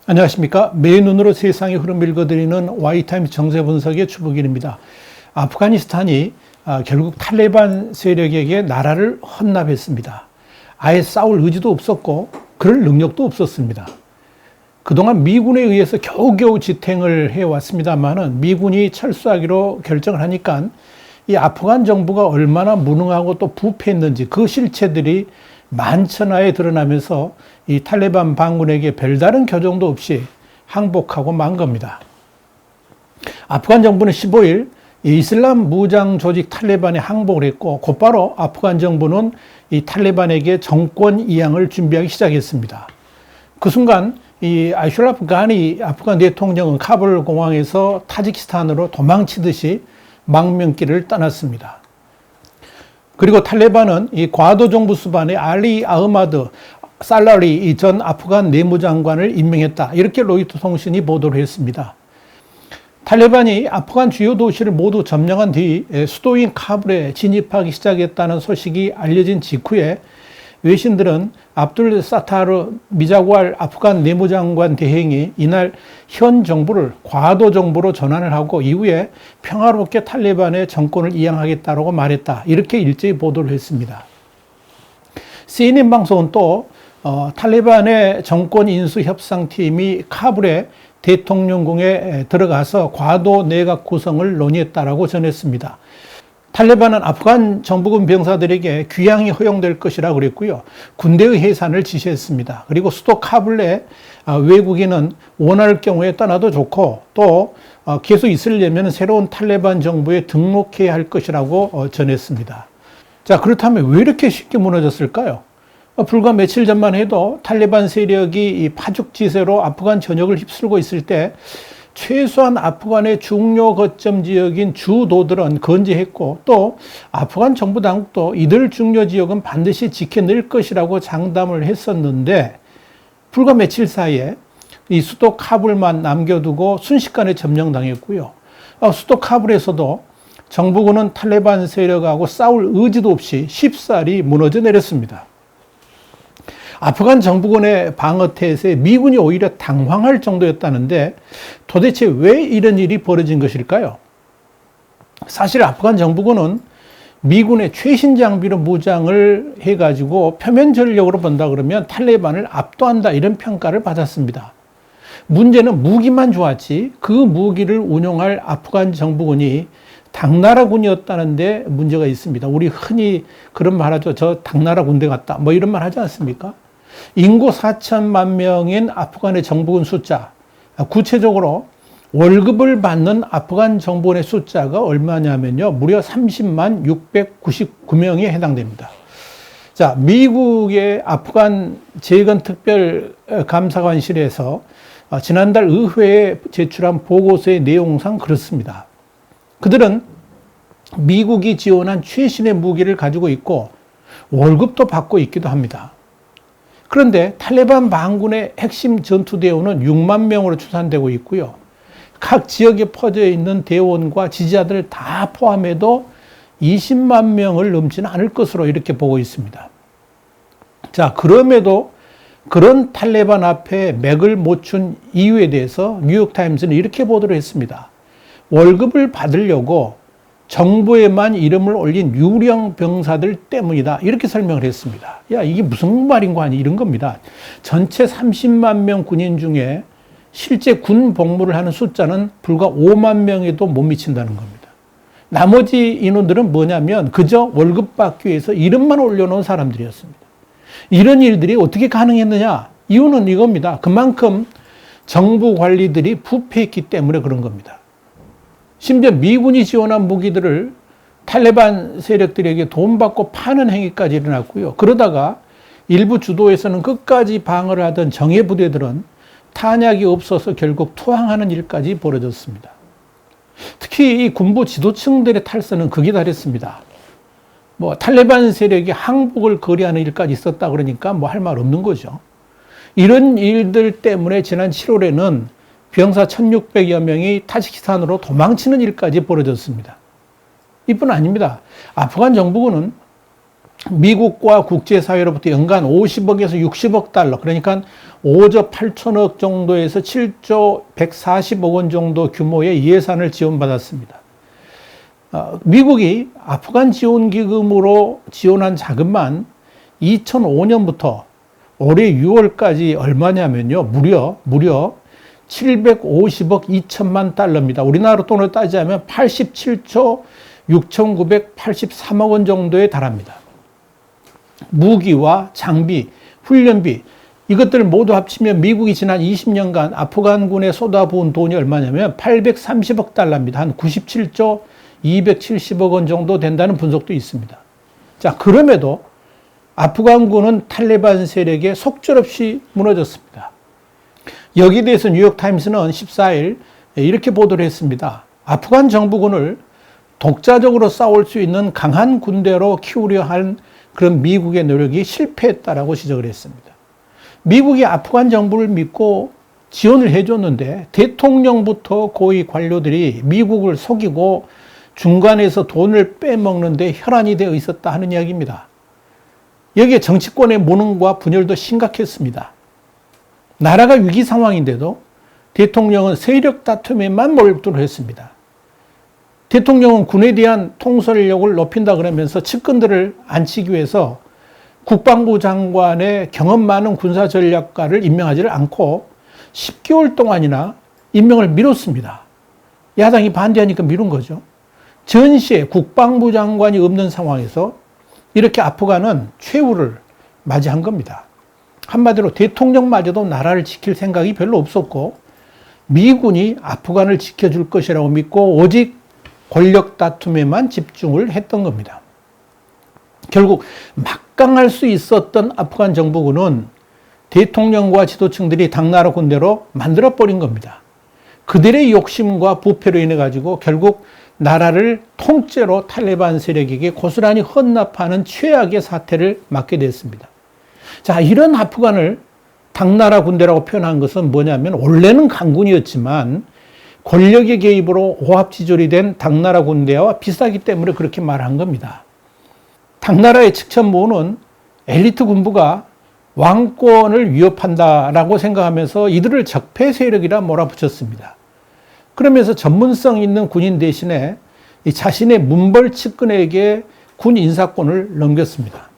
안녕하십니까. 매의 눈으로 세상의 흐름 읽어드리는 와이타임스 정세 분석의 주북일입니다. 아프가니스탄이 결국 탈레반 세력에게 나라를 헌납했습니다. 아예 싸울 의지도 없었고 그럴 능력도 없었습니다. 그동안 미군에 의해서 겨우겨우 지탱을 해왔습니다만은 미군이 철수하기로 결정을 하니까 이 아프간 정부가 얼마나 무능하고 또 부패했는지 그 실체들이 만천하에 드러나면서 이 탈레반 반군에게 별다른 교정도 없이 항복하고 만 겁니다. 아프간 정부는 15일 이슬람 무장 조직 탈레반에 항복을 했고 곧바로 아프간 정부는 이 탈레반에게 정권 이양을 준비하기 시작했습니다. 그 순간 이 아슈라프 가니 아프간 대통령은 카불 공항에서 타지키스탄으로 도망치듯이 망명길을 떠났습니다. 그리고 탈레반은 이 과도 정부 수반의 알리 아흐마드 살라리 전 아프간 내무장관을 임명했다. 이렇게 로이터 통신이 보도를 했습니다. 탈레반이 아프간 주요 도시를 모두 점령한 뒤 수도인 카불에 진입하기 시작했다는 소식이 알려진 직후에 외신들은 압둘 사타르 미자괄 아프간 내무장관 대행이 이날 현 정부를 과도 정부로 전환을 하고 이후에 평화롭게 탈레반의 정권을 이양하겠다고 말했다. 이렇게 일제히 보도를 했습니다. CNN 방송은 또 탈레반의 정권 인수 협상팀이 카불의 대통령궁에 들어가서 과도 내각 구성을 논의했다라고 전했습니다. 탈레반은 아프간 정부군 병사들에게 귀향이 허용될 것이라고 그랬고요. 군대의 해산을 지시했습니다. 그리고 수도 카불에 외국인은 원할 경우에 떠나도 좋고 또 계속 있으려면 새로운 탈레반 정부에 등록해야 할 것이라고 전했습니다. 자, 그렇다면 왜 이렇게 쉽게 무너졌을까요? 불과 며칠 전만 해도 탈레반 세력이 이 파죽지세로 아프간 전역을 휩쓸고 있을 때 최소한 아프간의 중요 거점 지역인 주도들은 건재했고 또 아프간 정부 당국도 이들 중요 지역은 반드시 지켜낼 것이라고 장담을 했었는데 불과 며칠 사이에 이 수도 카불만 남겨두고 순식간에 점령당했고요. 수도 카불에서도 정부군은 탈레반 세력하고 싸울 의지도 없이 쉽사리 무너져 내렸습니다. 아프간 정부군의 방어태세에 미군이 오히려 당황할 정도였다는데 도대체 왜 이런 일이 벌어진 것일까요? 사실 아프간 정부군은 미군의 최신 장비로 무장을 해가지고 표면 전력으로 본다 그러면 탈레반을 압도한다 이런 평가를 받았습니다. 문제는 무기만 좋았지 그 무기를 운용할 아프간 정부군이 당나라군이었다는 데 문제가 있습니다. 우리 흔히 그런 말 하죠. 저 당나라 군대 같다. 뭐 이런 말 하지 않습니까? 인구 4천만 명인 아프간의 정부군 숫자, 구체적으로 월급을 받는 아프간 정부군의 숫자가 얼마냐면요. 무려 30만 699명에 해당됩니다. 자, 미국의 아프간 재건 특별 감사관실에서 지난달 의회에 제출한 보고서의 내용상 그렇습니다. 그들은 미국이 지원한 최신의 무기를 가지고 있고 월급도 받고 있기도 합니다. 그런데 탈레반 반군의 핵심 전투대원은 6만 명으로 추산되고 있고요. 각 지역에 퍼져 있는 대원과 지지자들 다 포함해도 20만 명을 넘지는 않을 것으로 이렇게 보고 있습니다. 자, 그럼에도 그런 탈레반 앞에 맥을 못 춘 이유에 대해서 뉴욕타임스는 이렇게 보도를 했습니다. 월급을 받으려고 정부에만 이름을 올린 유령 병사들 때문이다. 이렇게 설명을 했습니다. 야, 이게 무슨 말인 거 아니? 이런 겁니다. 전체 30만 명 군인 중에 실제 군 복무를 하는 숫자는 불과 5만 명에도 못 미친다는 겁니다. 나머지 인원들은 뭐냐면 그저 월급 받기 위해서 이름만 올려놓은 사람들이었습니다. 이런 일들이 어떻게 가능했느냐? 이유는 이겁니다. 그만큼 정부 관리들이 부패했기 때문에 그런 겁니다. 심지어 미군이 지원한 무기들을 탈레반 세력들에게 돈 받고 파는 행위까지 일어났고요. 그러다가 일부 주도에서는 끝까지 방어를 하던 정예 부대들은 탄약이 없어서 결국 투항하는 일까지 벌어졌습니다. 특히 이 군부 지도층들의 탈선은 극에 달했습니다. 탈레반 세력이 항복을 거래하는 일까지 있었다 그러니까 할 말 없는 거죠. 이런 일들 때문에 지난 7월에는 병사 1600여 명이 타지키스탄으로 도망치는 일까지 벌어졌습니다. 이뿐 아닙니다. 아프간 정부군은 미국과 국제사회로부터 연간 50억에서 60억 달러, 그러니까 5조 8천억 정도에서 7조 140억 원 정도 규모의 예산을 지원받았습니다. 미국이 아프간 지원기금으로 지원한 자금만 2005년부터 올해 6월까지 얼마냐면요. 무려 750억 2천만 달러입니다. 우리나라 돈으로 따지자면 87조 6,983억 원 정도에 달합니다. 무기와 장비, 훈련비, 이것들을 모두 합치면 미국이 지난 20년간 아프간군에 쏟아부은 돈이 얼마냐면 830억 달러입니다. 한 97조 270억 원 정도 된다는 분석도 있습니다. 자, 그럼에도 아프간군은 탈레반 세력에 속절없이 무너졌습니다. 여기에 대해서 뉴욕타임스는 14일 이렇게 보도를 했습니다. 아프간 정부군을 독자적으로 싸울 수 있는 강한 군대로 키우려 한 그런 미국의 노력이 실패했다라고 지적을 했습니다. 미국이 아프간 정부를 믿고 지원을 해줬는데 대통령부터 고위 관료들이 미국을 속이고 중간에서 돈을 빼먹는데 혈안이 되어 있었다 하는 이야기입니다. 여기에 정치권의 무능과 분열도 심각했습니다. 나라가 위기 상황인데도 대통령은 세력 다툼에만 몰두를 했습니다. 대통령은 군에 대한 통솔력을 높인다 그러면서 측근들을 앉히기 위해서 국방부 장관의 경험 많은 군사 전략가를 임명하지를 않고 10개월 동안이나 임명을 미뤘습니다. 야당이 반대하니까 미룬 거죠. 전시에 국방부 장관이 없는 상황에서 이렇게 아프간은 최후를 맞이한 겁니다. 한마디로 대통령마저도 나라를 지킬 생각이 별로 없었고 미군이 아프간을 지켜줄 것이라고 믿고 오직 권력 다툼에만 집중을 했던 겁니다. 결국 막강할 수 있었던 아프간 정부군은 대통령과 지도층들이 당나라 군대로 만들어버린 겁니다. 그들의 욕심과 부패로 인해 가지고 결국 나라를 통째로 탈레반 세력에게 고스란히 헌납하는 최악의 사태를 맞게 됐습니다. 자, 이런 아프간을 당나라 군대라고 표현한 것은 뭐냐면 원래는 강군이었지만 권력의 개입으로 오합지졸이 된 당나라 군대와 비슷하기 때문에 그렇게 말한 겁니다. 당나라의 측천모는 엘리트 군부가 왕권을 위협한다라고 생각하면서 이들을 적폐 세력이라 몰아붙였습니다. 그러면서 전문성 있는 군인 대신에 자신의 문벌 측근에게 군 인사권을 넘겼습니다.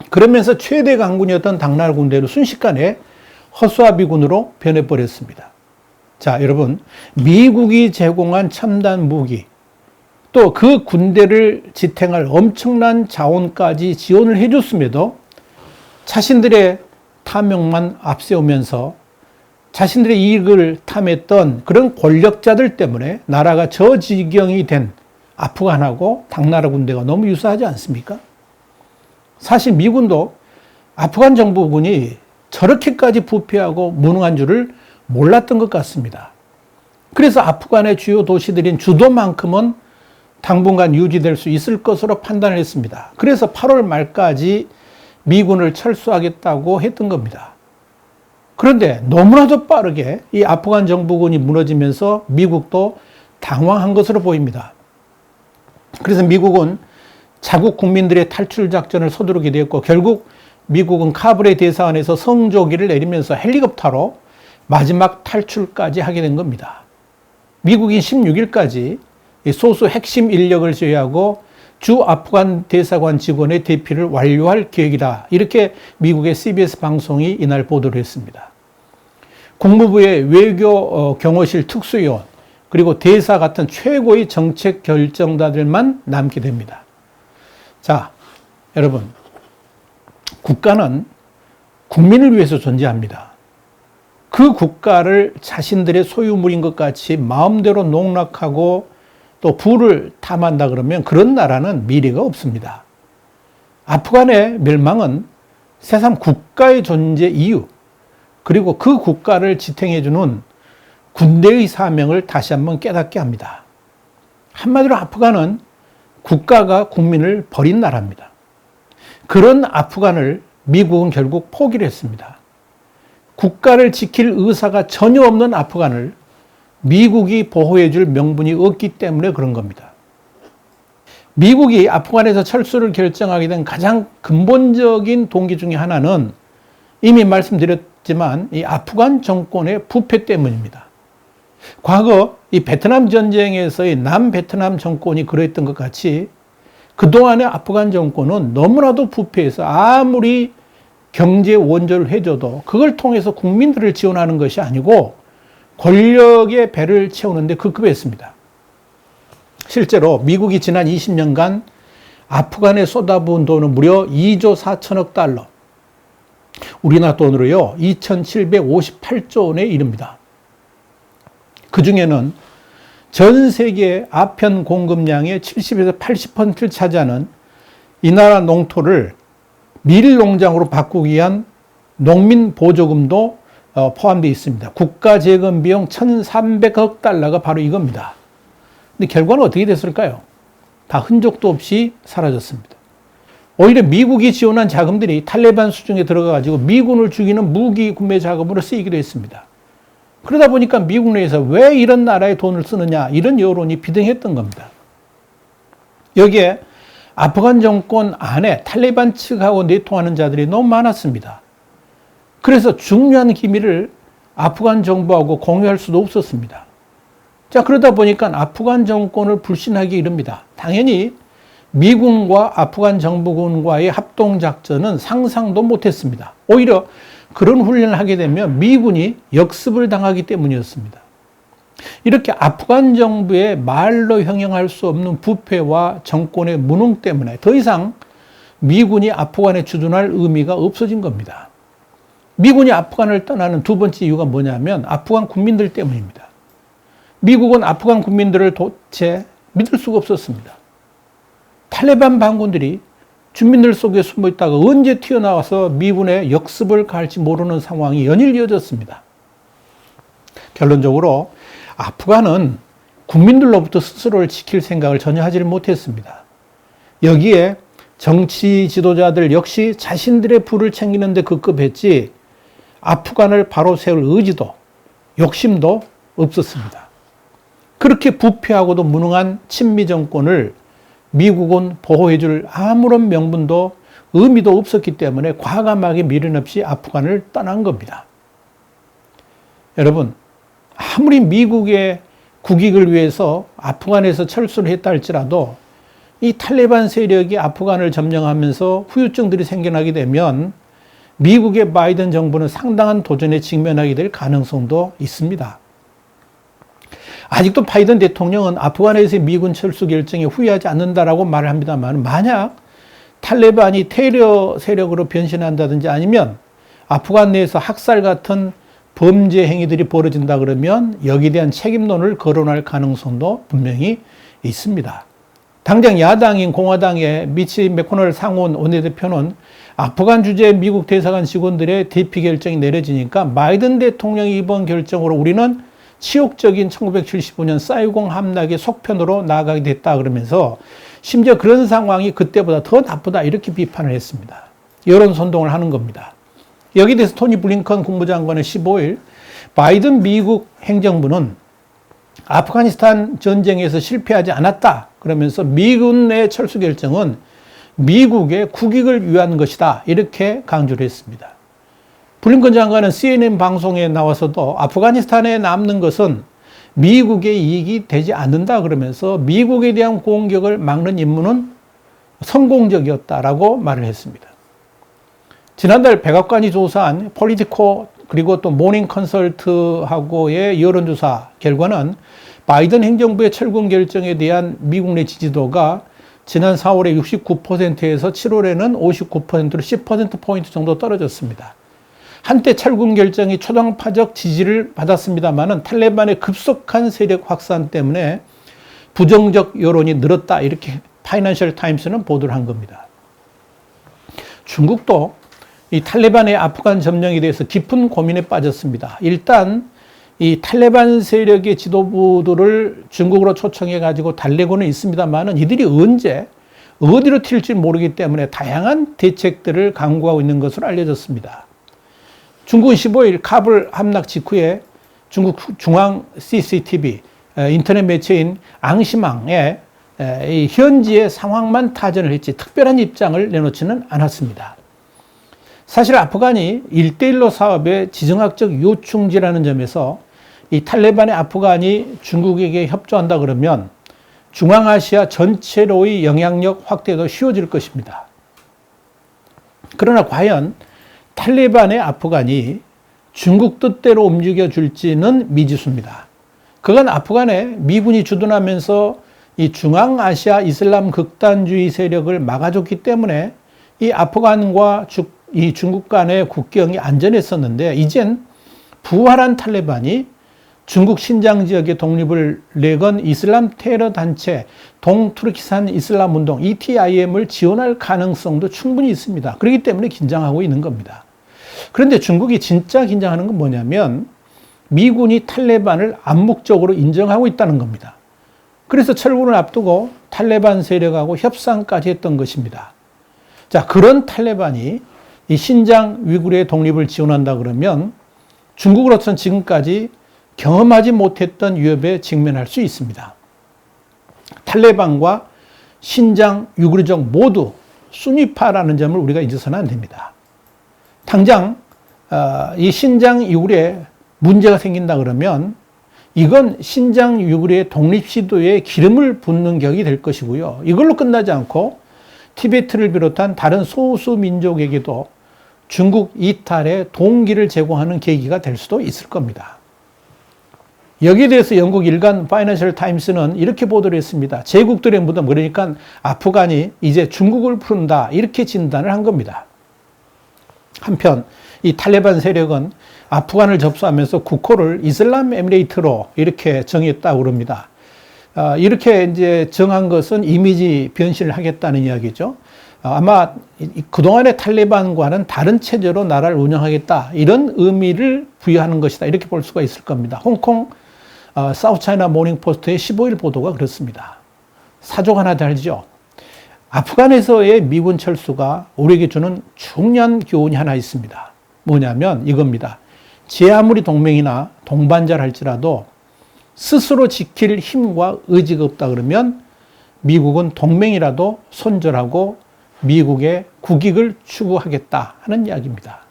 그러면서 최대 강군이었던 당나라 군대를 순식간에 허수아비군으로 변해버렸습니다. 자, 여러분, 미국이 제공한 첨단 무기, 또 그 군대를 지탱할 엄청난 자원까지 지원을 해줬음에도 자신들의 탐욕만 앞세우면서 자신들의 이익을 탐했던 그런 권력자들 때문에 나라가 저 지경이 된 아프간하고 당나라 군대가 너무 유사하지 않습니까? 사실 미군도 아프간 정부군이 저렇게까지 부패하고 무능한 줄을 몰랐던 것 같습니다. 그래서 아프간의 주요 도시들인 주도만큼은 당분간 유지될 수 있을 것으로 판단을 했습니다. 그래서 8월 말까지 미군을 철수하겠다고 했던 겁니다. 그런데 너무나도 빠르게 이 아프간 정부군이 무너지면서 미국도 당황한 것으로 보입니다. 그래서 미국은 자국 국민들의 탈출 작전을 서두르게 되었고 결국 미국은 카불의 대사관에서 성조기를 내리면서 헬리콥터로 마지막 탈출까지 하게 된 겁니다. 미국이 16일까지 소수 핵심 인력을 제외하고 주 아프간 대사관 직원의 대피를 완료할 계획이다. 이렇게 미국의 CBS 방송이 이날 보도를 했습니다. 국무부의 외교 경호실 특수요원 그리고 대사 같은 최고의 정책 결정자들만 남게 됩니다. 자, 여러분, 국가는 국민을 위해서 존재합니다. 그 국가를 자신들의 소유물인 것 같이 마음대로 농락하고 또 부를 탐한다 그러면 그런 나라는 미래가 없습니다. 아프간의 멸망은 새삼 국가의 존재 이유 그리고 그 국가를 지탱해주는 군대의 사명을 다시 한번 깨닫게 합니다. 한마디로 아프간은 국가가 국민을 버린 나라입니다. 그런 아프간을 미국은 결국 포기를 했습니다. 국가를 지킬 의사가 전혀 없는 아프간을 미국이 보호해 줄 명분이 없기 때문에 그런 겁니다. 미국이 아프간에서 철수를 결정하게 된 가장 근본적인 동기 중에 하나는 이미 말씀드렸지만 이 아프간 정권의 부패 때문입니다. 과거 이 베트남 전쟁에서의 남베트남 정권이 그랬던 것 같이 그동안의 아프간 정권은 너무나도 부패해서 아무리 경제 원조를 해줘도 그걸 통해서 국민들을 지원하는 것이 아니고 권력의 배를 채우는데 급급했습니다. 실제로 미국이 지난 20년간 아프간에 쏟아부은 돈은 무려 2조 4천억 달러, 우리나라 돈으로요 2,758조 원에 이릅니다. 그 중에는 전 세계 아편 공급량의 70에서 80%를 차지하는 이 나라 농토를 밀농장으로 바꾸기 위한 농민 보조금도 포함되어 있습니다. 국가 재건 비용 1,300억 달러가 바로 이겁니다. 근데 결과는 어떻게 됐을까요? 다 흔적도 없이 사라졌습니다. 오히려 미국이 지원한 자금들이 탈레반 수중에 들어가가지고 미군을 죽이는 무기 구매 자금으로 쓰이기도 했습니다. 그러다 보니까 미국 내에서 왜 이런 나라에 돈을 쓰느냐 이런 여론이 비등했던 겁니다. 여기에 아프간 정권 안에 탈레반 측하고 내통하는 자들이 너무 많았습니다. 그래서 중요한 기밀을 아프간 정부하고 공유할 수도 없었습니다. 자, 그러다 보니까 아프간 정권을 불신하기 이릅니다. 당연히 미군과 아프간 정부군과의 합동작전은 상상도 못했습니다. 오히려 그런 훈련을 하게 되면 미군이 역습을 당하기 때문이었습니다. 이렇게 아프간 정부의 말로 형용할 수 없는 부패와 정권의 무능 때문에 더 이상 미군이 아프간에 주둔할 의미가 없어진 겁니다. 미군이 아프간을 떠나는 두 번째 이유가 뭐냐면 아프간 국민들 때문입니다. 미국은 아프간 국민들을 도대체 믿을 수가 없었습니다. 탈레반 반군들이 주민들 속에 숨어 있다가 언제 튀어나와서 미군의 역습을 가할지 모르는 상황이 연일 이어졌습니다. 결론적으로 아프간은 국민들로부터 스스로를 지킬 생각을 전혀 하지를 못했습니다. 여기에 정치 지도자들 역시 자신들의 부를 챙기는 데 급급했지 아프간을 바로 세울 의지도 욕심도 없었습니다. 그렇게 부패하고도 무능한 친미 정권을 미국은 보호해줄 아무런 명분도 의미도 없었기 때문에 과감하게 미련 없이 아프간을 떠난 겁니다. 여러분, 아무리 미국의 국익을 위해서 아프간에서 철수를 했다 할지라도 이 탈레반 세력이 아프간을 점령하면서 후유증들이 생겨나게 되면 미국의 바이든 정부는 상당한 도전에 직면하게 될 가능성도 있습니다. 아직도 바이든 대통령은 아프간에서의 미군 철수 결정에 후회하지 않는다라고 말을 합니다만 만약 탈레반이 테러 세력으로 변신한다든지 아니면 아프간 내에서 학살 같은 범죄 행위들이 벌어진다 그러면 여기에 대한 책임론을 거론할 가능성도 분명히 있습니다. 당장 야당인 공화당의 미치 맥코넬 상원 원내대표는 아프간 주재 미국 대사관 직원들의 대피 결정이 내려지니까 바이든 대통령의 이번 결정으로 우리는 치욕적인 1975년 사이공 함락의 속편으로 나아가게 됐다 그러면서 심지어 그런 상황이 그때보다 더 나쁘다 이렇게 비판을 했습니다. 여론 선동을 하는 겁니다. 여기에 대해서 토니 블링컨 국무장관은 15일 바이든 미국 행정부는 아프가니스탄 전쟁에서 실패하지 않았다 그러면서 미군의 철수 결정은 미국의 국익을 위한 것이다 이렇게 강조를 했습니다. 블링컨 장관은 CNN 방송에 나와서도 아프가니스탄에 남는 것은 미국의 이익이 되지 않는다 그러면서 미국에 대한 공격을 막는 임무는 성공적이었다라고 말을 했습니다. 지난달 백악관이 조사한 폴리티코 그리고 또 모닝 컨설트하고의 여론조사 결과는 바이든 행정부의 철군 결정에 대한 미국 내 지지도가 지난 4월에 69%에서 7월에는 59%로 10%포인트 정도 떨어졌습니다. 한때 철군 결정이 초당파적 지지를 받았습니다만 탈레반의 급속한 세력 확산 때문에 부정적 여론이 늘었다 이렇게 파이낸셜 타임스는 보도를 한 겁니다. 중국도 이 탈레반의 아프간 점령에 대해서 깊은 고민에 빠졌습니다. 일단 이 탈레반 세력의 지도부들을 중국으로 초청해 가지고 달래고는 있습니다만 이들이 언제 어디로 튈지 모르기 때문에 다양한 대책들을 강구하고 있는 것으로 알려졌습니다. 중국은 15일 카불 함락 직후에 중국 중앙 CCTV 인터넷 매체인 앙시망에 이 현지의 상황만 타전을 했지 특별한 입장을 내놓지는 않았습니다. 사실 아프간이 1대1로 사업의 지정학적 요충지라는 점에서 이 탈레반의 아프간이 중국에게 협조한다 그러면 중앙아시아 전체로의 영향력 확대도 쉬워질 것입니다. 그러나 과연 탈레반의 아프간이 중국 뜻대로 움직여줄지는 미지수입니다. 그건 아프간에 미군이 주둔하면서 이 중앙아시아 이슬람 극단주의 세력을 막아줬기 때문에 이 아프간과 이 중국 간의 국경이 안전했었는데 이젠 부활한 탈레반이 중국 신장 지역의 독립을 내건 이슬람 테러 단체 동투르키스탄 이슬람 운동 ETIM을 지원할 가능성도 충분히 있습니다. 그렇기 때문에 긴장하고 있는 겁니다. 그런데 중국이 진짜 긴장하는 건 뭐냐면 미군이 탈레반을 암묵적으로 인정하고 있다는 겁니다. 그래서 철군을 앞두고 탈레반 세력하고 협상까지 했던 것입니다. 자, 그런 탈레반이 이 신장 위구르의 독립을 지원한다 그러면 중국으로서는 지금까지 경험하지 못했던 위협에 직면할 수 있습니다. 탈레반과 신장 위구르족 모두 수니파라는 점을 우리가 잊어서는 안 됩니다. 당장 이 신장 위구르에 문제가 생긴다 그러면 이건 신장 위구르의 독립 시도에 기름을 붓는 격이 될 것이고요. 이걸로 끝나지 않고 티베트를 비롯한 다른 소수 민족에게도 중국 이탈의 동기를 제공하는 계기가 될 수도 있을 겁니다. 여기에 대해서 영국 일간 파이낸셜 타임스는 이렇게 보도를 했습니다. 제국들의 무덤, 그러니까 아프간이 이제 중국을 푸른다, 이렇게 진단을 한 겁니다. 한편 이 탈레반 세력은 아프간을 접수하면서 국호를 이슬람 에미레이트로 이렇게 정했다고 그럽니다. 이렇게 이제 정한 것은 이미지 변신을 하겠다는 이야기죠. 아마 그동안의 탈레반과는 다른 체제로 나라를 운영하겠다, 이런 의미를 부여하는 것이다, 이렇게 볼 수가 있을 겁니다. 홍콩 사우스차이나 모닝포스트의 15일 보도가 그렇습니다. 사족 하나 달죠. 아프간에서의 미군 철수가 우리에게 주는 중요한 교훈이 하나 있습니다. 뭐냐면 이겁니다. 제 아무리 동맹이나 동반자를 할지라도 스스로 지킬 힘과 의지가 없다 그러면 미국은 동맹이라도 손절하고 미국의 국익을 추구하겠다 하는 이야기입니다.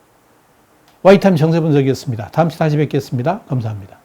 와이타임 정세분석이었습니다. 다음 주에 다시 뵙겠습니다. 감사합니다.